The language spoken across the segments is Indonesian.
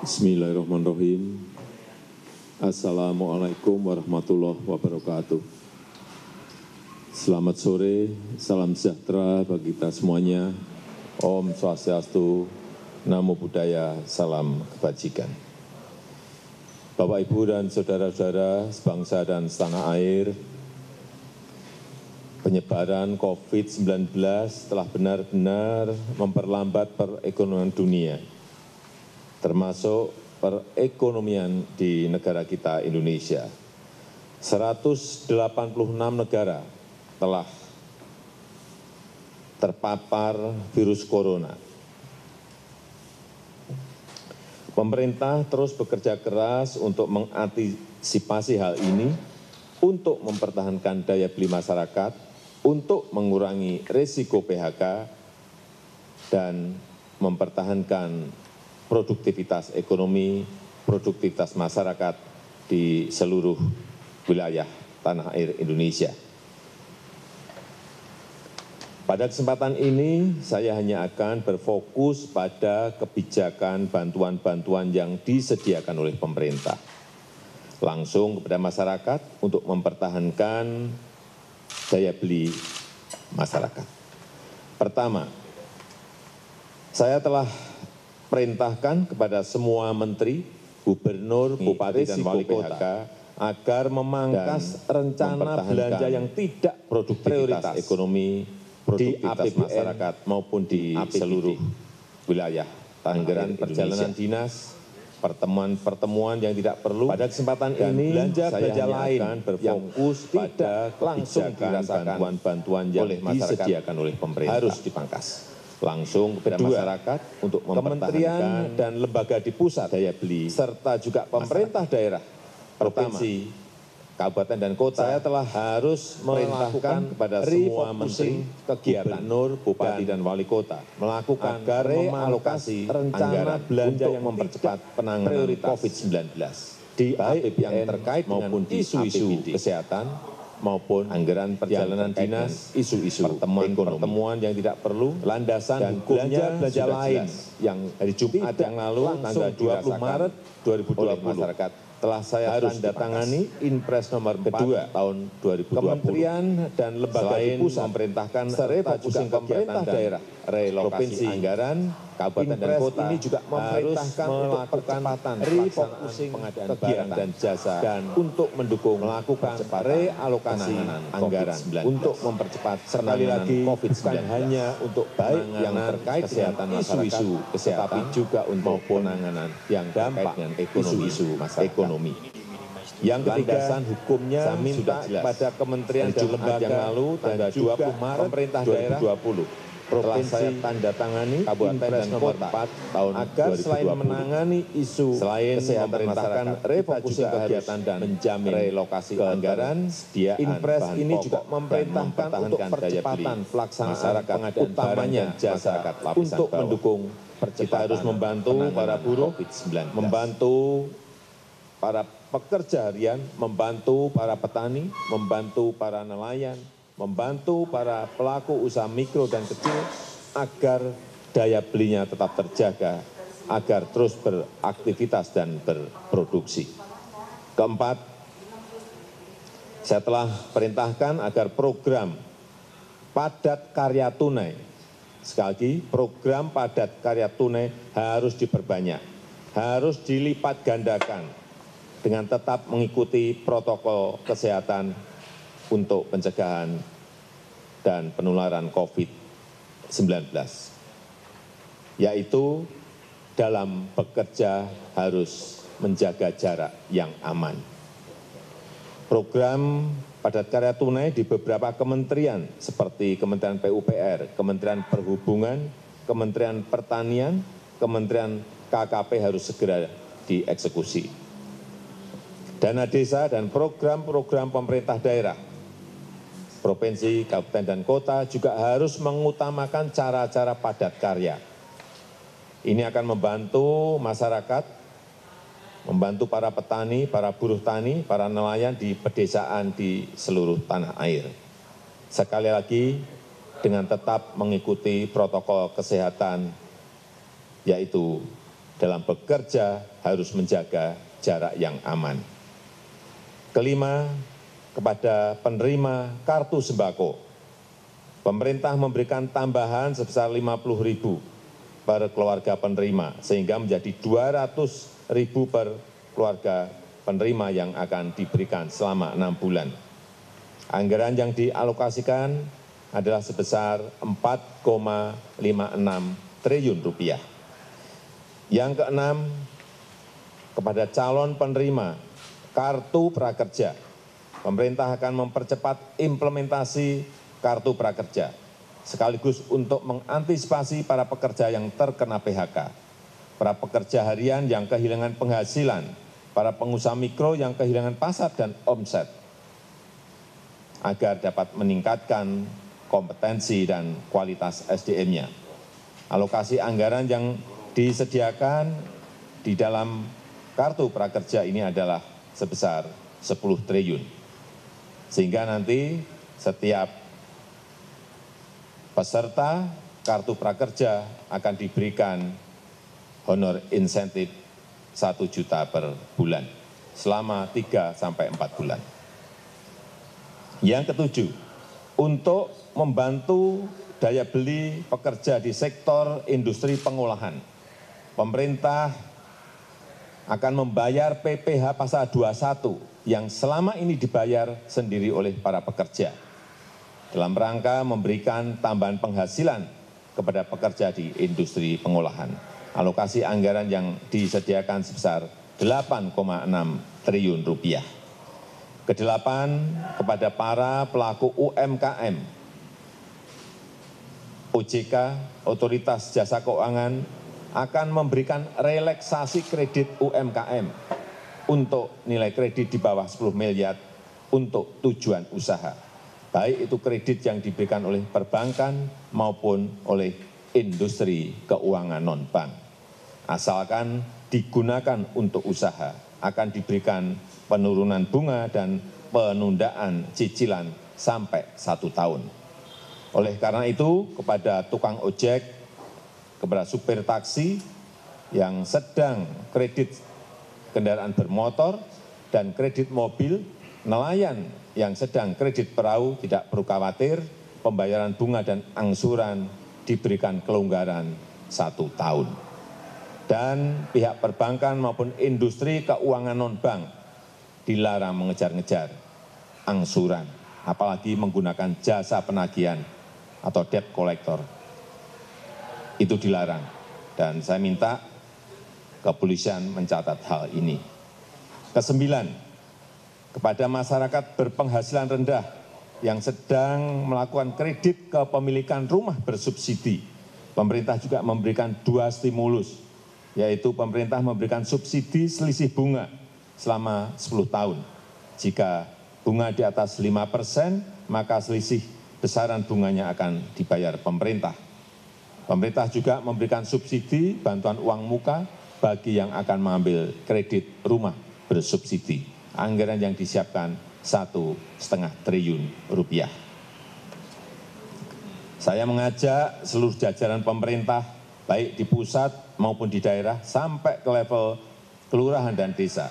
Bismillahirrahmanirrahim. Assalamualaikum warahmatullahi wabarakatuh. Selamat sore, salam sejahtera bagi kita semuanya. Om Swastiastu, Namo Buddhaya, salam kebajikan. Bapak, Ibu, dan saudara-saudara sebangsa dan setanah air, penyebaran COVID-19 telah benar-benar memperlambat perekonomian dunia, termasuk perekonomian di negara kita Indonesia. 186 negara telah terpapar virus corona. Pemerintah terus bekerja keras untuk mengantisipasi hal ini, untuk mempertahankan daya beli masyarakat, untuk mengurangi risiko PHK, dan mempertahankan produktivitas ekonomi, produktivitas masyarakat di seluruh wilayah tanah air Indonesia. Pada kesempatan ini, saya hanya akan berfokus pada kebijakan bantuan-bantuan yang disediakan oleh pemerintah, langsung kepada masyarakat untuk mempertahankan daya beli masyarakat. Pertama, saya telah perintahkan kepada semua menteri, gubernur, bupati, dan wali kota agar memangkas rencana belanja yang tidak produktivitas ekonomi, produktivitas masyarakat maupun di seluruh wilayah. Anggaran perjalanan dinas, pertemuan-pertemuan yang tidak perlu. Pada kesempatan ini, belanja lain akan berfokus pada langsung dirasakan bantuan yang disediakan oleh pemerintah harus dipangkas langsung kepada masyarakat untuk kementerian dan lembaga di pusat daya beli, serta juga pemerintah daerah, provinsi, kabupaten dan kota. Saya telah harus melakukan kepada semua menteri, kegiatan, gubernur, bupati, dan wali kota melakukan agar realokasi rencana belanja yang mempercepat penanganan COVID-19 di APBN yang terkait maupun di isu-isu kesehatan, maupun anggaran perjalanan dinas, isu-isu pertemuan yang tidak perlu, landasan dan hukumnya belanja lain yang hari Jumat yang lalu tanggal 20 Maret 2020 masyarakat telah saya tanda tangani Inpres nomor 4 tahun 2020. Kementerian dan lembaga di pusat memerintahkan refocusing kegiatan daerah, relokasi anggaran, kabupaten dan kota ini juga memerintahkan untuk percepatan refocusing pengadaan barang dan jasa dan untuk mendukung melakukan realokasi anggaran untuk mempercepat sekali lagi bukan hanya untuk baik yang terkait kesehatan isu-isu kesehatan, tapi juga untuk penanganan yang dampak dengan isu-isu ekonomi. Yang ketiga, hukumnya saya minta pada kementerian dan lembaga yang lalu tanggal 20 Maret pemerintah daerah 2020 provinsi saya tanda tangani kabupaten dan kota tahun agar 2020. Selain menangani isu kesehatan masyarakat, refocusing kegiatan dan menjamin relokasi anggaran, Inpres ini juga memerintahkan untuk percepatan pelaksanaan pengadaan utamanya jasa untuk mendukung kita harus membantu para buruh, membantu para pekerja harian, membantu para petani, membantu para nelayan, membantu para pelaku usaha mikro dan kecil agar daya belinya tetap terjaga, agar terus beraktivitas dan berproduksi. Keempat, saya telah perintahkan agar program padat karya tunai, sekali lagi program padat karya tunai harus diperbanyak, harus dilipat gandakan dengan tetap mengikuti protokol kesehatan untuk pencegahan dan penularan COVID-19, yaitu dalam bekerja harus menjaga jarak yang aman. Program padat karya tunai di beberapa kementerian seperti Kementerian PUPR, Kementerian Perhubungan, Kementerian Pertanian, Kementerian KKP harus segera dieksekusi. Dana desa dan program-program pemerintah daerah, provinsi, kabupaten, dan kota juga harus mengutamakan cara-cara padat karya. Ini akan membantu masyarakat, membantu para petani, para buruh tani, para nelayan di pedesaan di seluruh tanah air. Sekali lagi, dengan tetap mengikuti protokol kesehatan, yaitu dalam bekerja harus menjaga jarak yang aman. Kelima, kepada penerima kartu sembako, pemerintah memberikan tambahan sebesar 50.000 per keluarga penerima, sehingga menjadi 200.000 per keluarga penerima yang akan diberikan selama 6 bulan. Anggaran yang dialokasikan adalah sebesar 4,56 triliun rupiah. Yang keenam, kepada calon penerima kartu prakerja, pemerintah akan mempercepat implementasi kartu prakerja, sekaligus untuk mengantisipasi para pekerja yang terkena PHK, para pekerja harian yang kehilangan penghasilan, para pengusaha mikro yang kehilangan pasar dan omset, agar dapat meningkatkan kompetensi dan kualitas SDM-nya. Alokasi anggaran yang disediakan di dalam kartu prakerja ini adalah sebesar 10 triliun. Sehingga nanti setiap peserta kartu prakerja akan diberikan honor insentif 1 juta per bulan selama 3 sampai 4 bulan. Yang ketujuh, untuk membantu daya beli pekerja di sektor industri pengolahan, pemerintah akan membayar PPh pasal 21 yang selama ini dibayar sendiri oleh para pekerja, dalam rangka memberikan tambahan penghasilan kepada pekerja di industri pengolahan. Alokasi anggaran yang disediakan sebesar 8,6 triliun rupiah. Kedelapan, kepada para pelaku UMKM, OJK, Otoritas Jasa Keuangan, akan memberikan relaksasi kredit UMKM untuk nilai kredit di bawah 10 miliar untuk tujuan usaha, baik itu kredit yang diberikan oleh perbankan maupun oleh industri keuangan non-bank. Asalkan digunakan untuk usaha, akan diberikan penurunan bunga dan penundaan cicilan sampai 1 tahun. Oleh karena itu, kepada tukang ojek, kepada supir taksi yang sedang kredit kendaraan bermotor dan kredit mobil, nelayan yang sedang kredit perahu tidak perlu khawatir, pembayaran bunga dan angsuran diberikan kelonggaran 1 tahun. Dan pihak perbankan maupun industri keuangan non-bank dilarang mengejar-ngejar angsuran, apalagi menggunakan jasa penagihan atau debt collector. Itu dilarang, dan saya minta kepolisian mencatat hal ini. Kesembilan, kepada masyarakat berpenghasilan rendah yang sedang melakukan kredit kepemilikan rumah bersubsidi, pemerintah juga memberikan 2 stimulus, yaitu pemerintah memberikan subsidi selisih bunga selama 10 tahun. Jika bunga di atas 5%, maka selisih besaran bunganya akan dibayar pemerintah. Pemerintah juga memberikan subsidi bantuan uang muka bagi yang akan mengambil kredit rumah bersubsidi. Anggaran yang disiapkan 1,5 triliun rupiah. Saya mengajak seluruh jajaran pemerintah, baik di pusat maupun di daerah, sampai ke level kelurahan dan desa,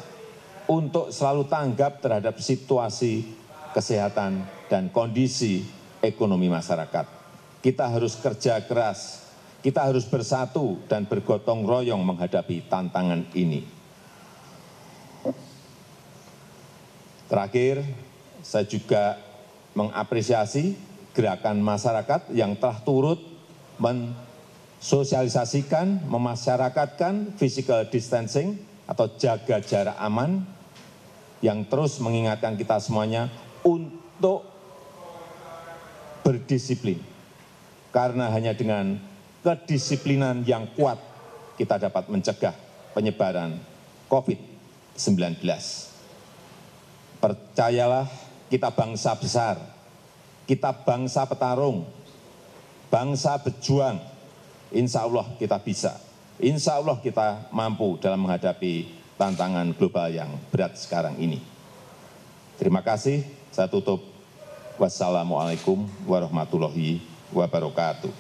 untuk selalu tanggap terhadap situasi kesehatan dan kondisi ekonomi masyarakat. Kita harus kerja keras, kita harus bersatu dan bergotong royong menghadapi tantangan ini. Terakhir, saya juga mengapresiasi gerakan masyarakat yang telah turut mensosialisasikan, memasyarakatkan physical distancing atau jaga jarak aman, yang terus mengingatkan kita semuanya untuk berdisiplin. Karena hanya dengan kedisiplinan yang kuat kita dapat mencegah penyebaran COVID-19. Percayalah, kita bangsa besar, kita bangsa petarung, bangsa berjuang. Insya Allah kita bisa, insya Allah kita mampu dalam menghadapi tantangan global yang berat sekarang ini. Terima kasih, saya tutup. Wassalamualaikum warahmatullahi wabarakatuh.